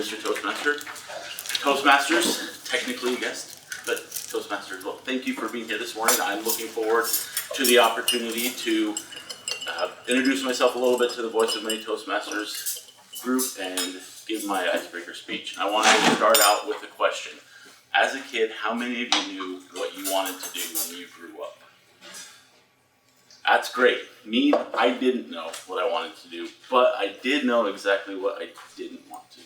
Mr. Toastmaster. Toastmasters, technically a guest, but Toastmasters, well, thank you for being here this morning. I'm looking forward to the opportunity to introduce myself a little bit to the Voice of Many Toastmasters group and give my icebreaker speech. I wanted to start out with a question. As a kid, how many of you knew what you wanted to do when you grew up? That's great. Me, I didn't know what I wanted to do, but I did know exactly what I didn't want to do.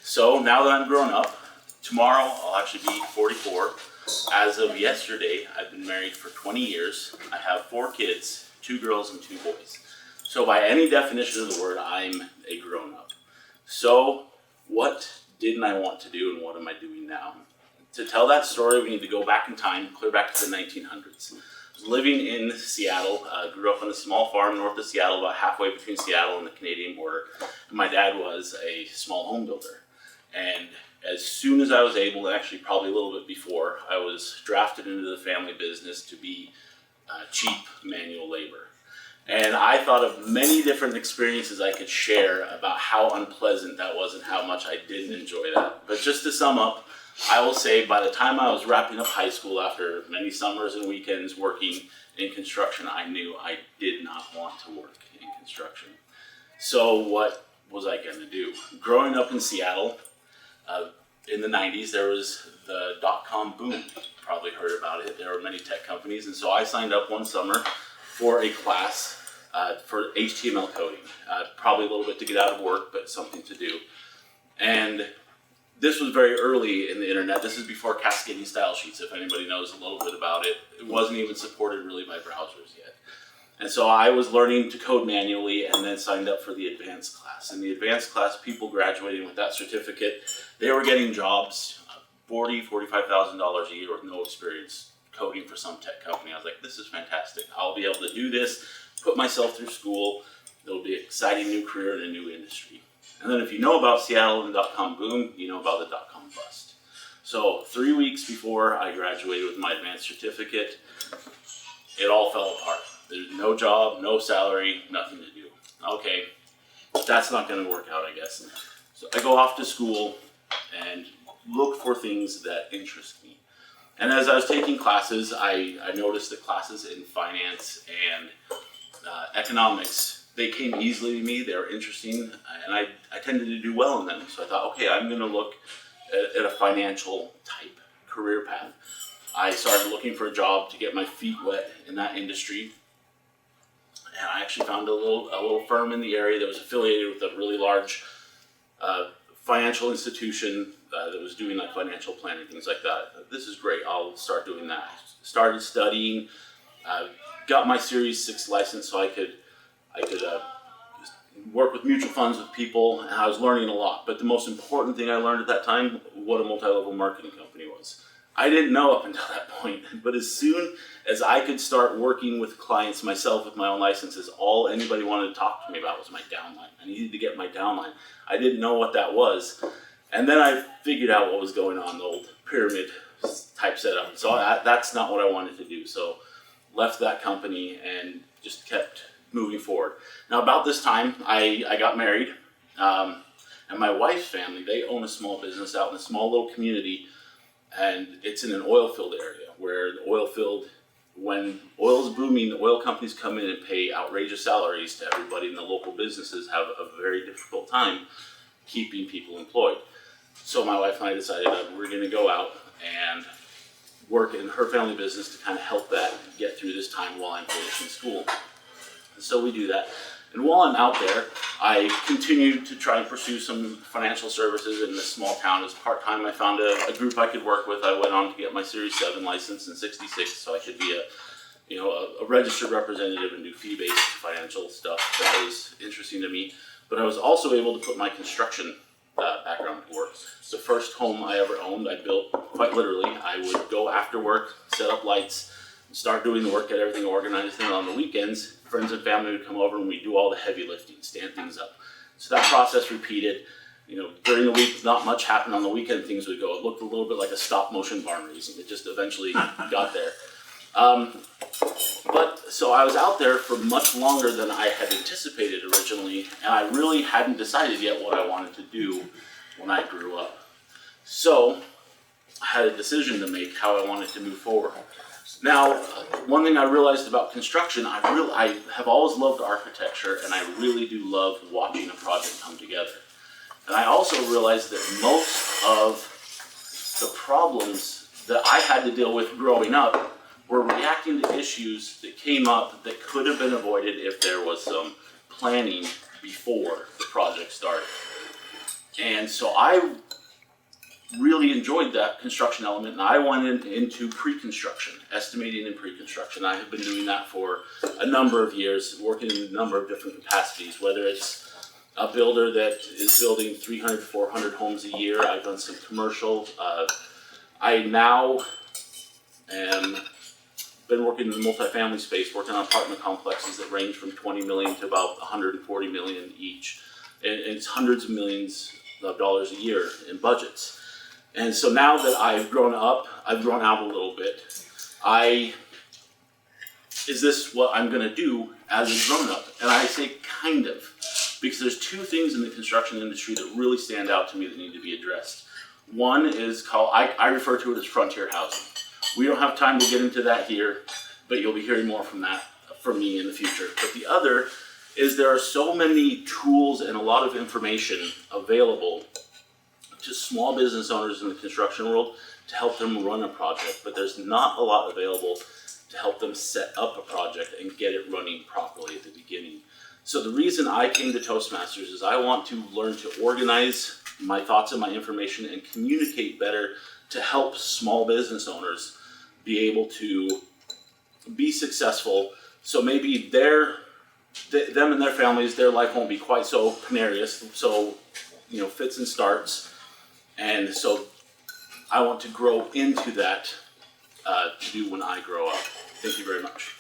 So now that I'm grown up, tomorrow I'll actually be 44. As of yesterday, I've been married for 20 years. I have 4 kids, 2 girls and 2 boys. So by any definition of the word, I'm a grown-up. So what didn't I want to do and what am I doing now? To tell that story, we need to go back in time, clear back to the 1900s. I was living in Seattle, grew up on a small farm north of Seattle, about halfway between Seattle and the Canadian border. And my dad was a small home builder. And as soon as I was able, actually probably a little bit before, I was drafted into the family business to be cheap manual labor. And I thought of many different experiences I could share about how unpleasant that was and how much I didn't enjoy that. But just to sum up, I will say by the time I was wrapping up high school after many summers and weekends working in construction, I knew I did not want to work in construction. So what was I going to do? Growing up in Seattle, in the 90s, there was the dot-com boom. You probably heard about it. There were many tech companies, and so I signed up one summer for a class for HTML coding. Probably a little bit to get out of work, but something to do. And this was very early in the internet. This is before cascading style sheets, if anybody knows a little bit about it. It wasn't even supported really by browsers yet. And so I was learning to code manually and then signed up for the advanced class. In the advanced class, people graduating with that certificate, they were getting jobs, $40,000, $45,000 a year with no experience coding for some tech company. I was like, this is fantastic. I'll be able to do this, put myself through school. It'll be an exciting new career in a new industry. And then if you know about Seattle and the dot-com boom, you know about the dot-com bust. So 3 weeks before I graduated with my advanced certificate, it all fell apart. There's no job, no salary, nothing to do. Okay, that's not going to work out, I guess. So I go off to school and look for things that interest me. And as I was taking classes, I noticed that classes in finance and economics, they came easily to me, they were interesting, and I tended to do well in them. So I thought, okay, I'm going to look at a financial type career path. I started looking for a job to get my feet wet in that industry. And I actually found a little firm in the area that was affiliated with a really large financial institution that was doing like financial planning, things like that. This is great, I'll start doing that. Started studying, got my Series 6 license so I could work with mutual funds with people, and I was learning a lot. But the most important thing I learned at that time, what a multi-level marketing company was. I didn't know up until that point, but as soon as I could start working with clients myself with my own licenses, all anybody wanted to talk to me about was my downline. I needed to get my downline. I didn't know what that was. And then I figured out what was going on, the old pyramid type setup. So that's not what I wanted to do. So left that company and just kept moving forward. Now about this time, I got married, and my wife's family, they own a small business out in a small little community. And it's in an oil field area where the oil field, when oil is booming, the oil companies come in and pay outrageous salaries to everybody, and the local businesses have a very difficult time keeping people employed. So my wife and I decided that we're going to go out and work in her family business to kind of help that get through this time while I'm finishing school. And so we do that. And while I'm out there, I continued to try and pursue some financial services in this small town. As part-time, I found a group I could work with. I went on to get my Series 7 license in '66, so I could be a registered representative and do fee-based financial stuff. That was interesting to me. But I was also able to put my construction background to work. It's the first home I ever owned. I built, quite literally. I would go after work, set up lights, start doing the work, get everything organized, and on the weekends, friends and family would come over and we'd do all the heavy lifting, stand things up. So that process repeated. During the week, not much happened. On the weekend, things would go. It looked a little bit like a stop-motion barn raising. It just eventually got there. But so I was out there for much longer than I had anticipated originally, and I really hadn't decided yet what I wanted to do when I grew up. So I had a decision to make how I wanted to move forward. Now, one thing I realized about construction, I have always loved architecture, and I really do love watching a project come together. And I also realized that most of the problems that I had to deal with growing up were reacting to issues that came up that could have been avoided if there was some planning before the project started. And so I really enjoyed that construction element, and I went into pre-construction, estimating and pre-construction. I have been doing that for a number of years, working in a number of different capacities, whether it's a builder that is building 300, 400 homes a year. I've done some commercial. I now am been working in the multifamily space, working on apartment complexes that range from 20 million to about 140 million each. And it's hundreds of millions of dollars a year in budgets. And so now that I've grown up, I've grown out a little bit. Is this what I'm gonna do as a grown up? And I say kind of, because there's two things in the construction industry that really stand out to me that need to be addressed. One is called, I refer to it as frontier housing. We don't have time to get into that here, but you'll be hearing more from me in the future. But the other is there are so many tools and a lot of information available to small business owners in the construction world to help them run a project, but there's not a lot available to help them set up a project and get it running properly at the beginning. So the reason I came to Toastmasters is I want to learn to organize my thoughts and my information and communicate better to help small business owners be able to be successful. So maybe them and their families, their life won't be quite so penurious, so fits and starts. And so I want to grow into that to do when I grow up. Thank you very much.